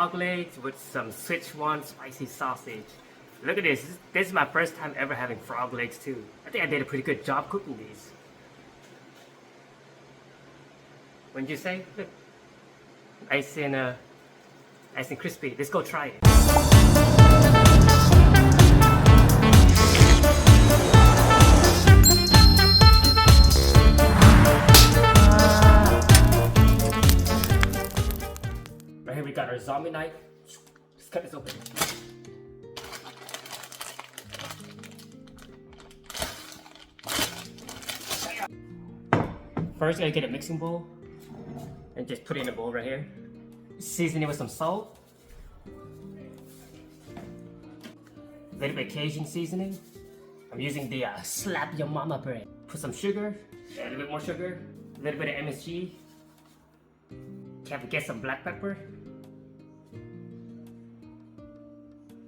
frog legs with some Sichuan spicy sausage. Look at this. This is my first time ever having frog legs too. I think I did a pretty good job cooking these. Wouldn't you say? Look. Nice and crispy. Let's go try it. Right here we got our zombie knife. Let's cut this open. First, I gotta get a mixing bowl and just put it in a bowl right here. Season it with some salt, a little bit Cajun seasoning. I'm using the Slap Your Mama brand. Put some sugar, a little bit more sugar, a little bit of MSG. Can't forget some black pepper.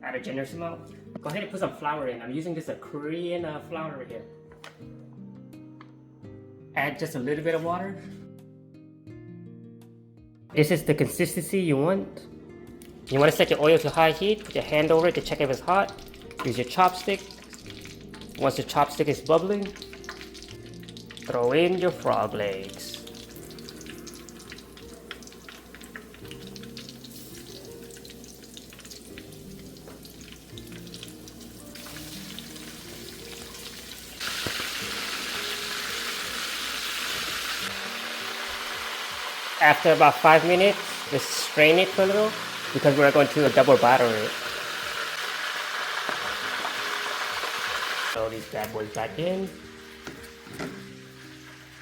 Add a generous amount. Go ahead and put some flour in. I'm using this Korean flour right here. Add just a little bit of water. This is the consistency you want. You want to set your oil to high heat. Put your hand over it to check if it's hot. Use your chopstick. Once your chopstick is bubbling, throw in your frog legs. After about 5 minutes, just strain it for a little because we're going to double batter it. Throw these bad boys back in.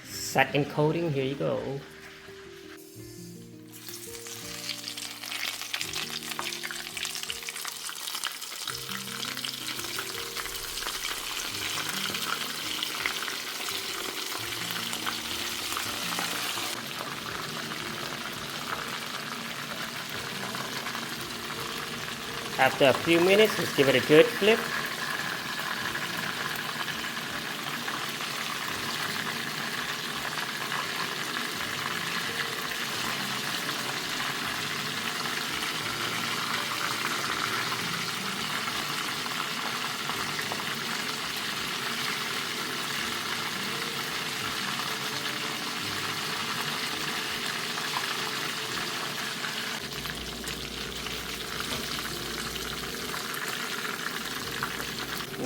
Second coating, here you go. After a few minutes, let's give it a good flip.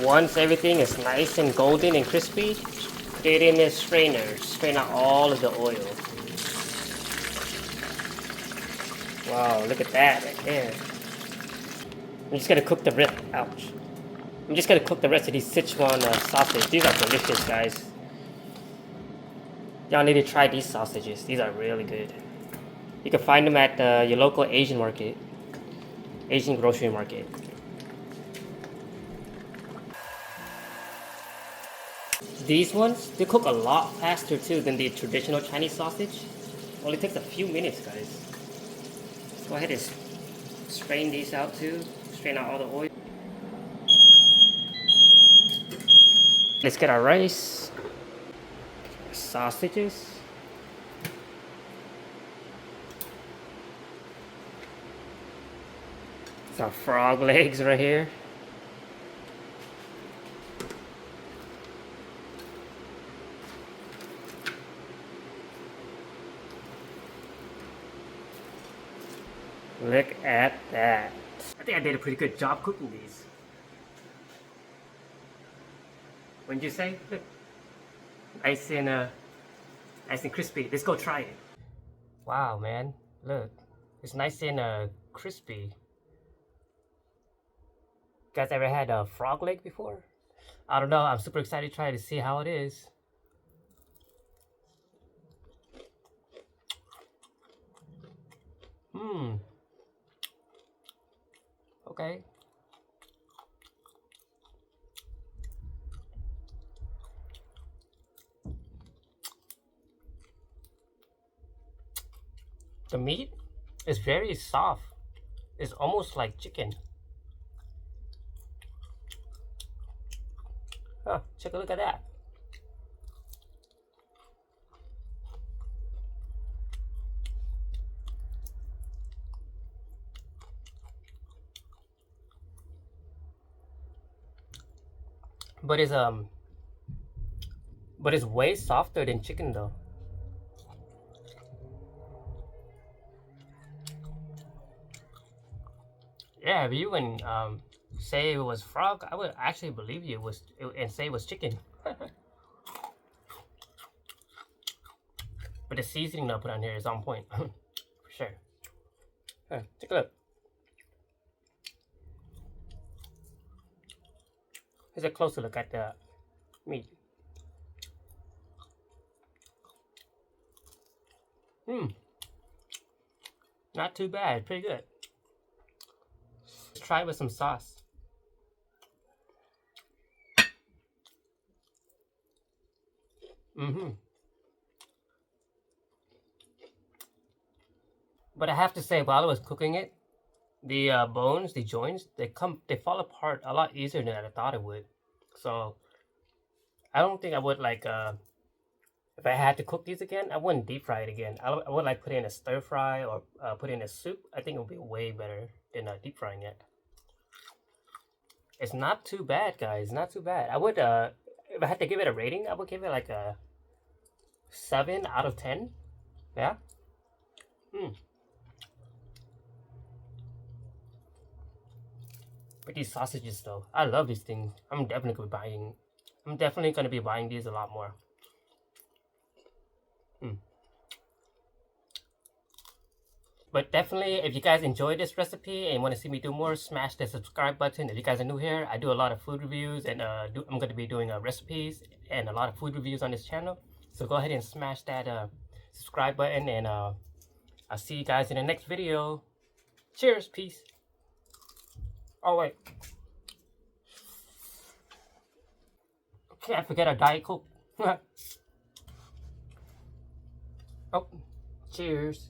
Once everything is nice and golden and crispy, put it in a strainer. Strain out all of the oil. Wow, look at that right there. I'm just gonna cook the rest. Ouch. I'm just gonna cook the rest of these Sichuan sausage. These are delicious, guys. Y'all need to try these sausages. These are really good. You can find them at your local Asian market, Asian grocery market. These ones, they cook a lot faster too than the traditional Chinese sausage. Only takes a few minutes, guys. Go ahead and strain these out too. Strain out all the oil. Let's get our rice, sausages. Some frog legs right here. Look at that. I think I did a pretty good job cooking these. Wouldn't you say? Look. Nice and crispy. Let's go try it. Wow, man. Look. It's nice and crispy. You guys ever had a frog leg before? I don't know. I'm super excited to try to see how it is. Okay. The meat is very soft. It's almost like chicken. Huh, take a look at that. but it's way softer than chicken though. Yeah, if you can say it was frog, I would actually believe you and say it was chicken. But the seasoning I put on here is on point, for sure. Take a look. Here's a closer look at the meat. Not too bad, pretty good. Let's try it with some sauce. But I have to say, while I was cooking it, the bones, the joints, they fall apart a lot easier than I thought it would. So I don't think I would like if I had to cook these again, I wouldn't deep fry it again. I would like put it in a stir fry or put it in a soup. I think it would be way better than deep frying it. It's not too bad, guys. Not too bad. I would if I had to give it a rating, I would give it like a 7 out of 10. Yeah. But these sausages though, I love these things. I'm definitely gonna be buying these a lot more. But definitely, if you guys enjoyed this recipe and want to see me do more, smash the subscribe button. If you guys are new here, I do a lot of food reviews, and I'm going to be doing recipes and a lot of food reviews on this channel. So go ahead and smash that subscribe button, and I'll see you guys in the next video. Cheers, peace. Oh wait, can't forget our Diet Coke. Oh, cheers.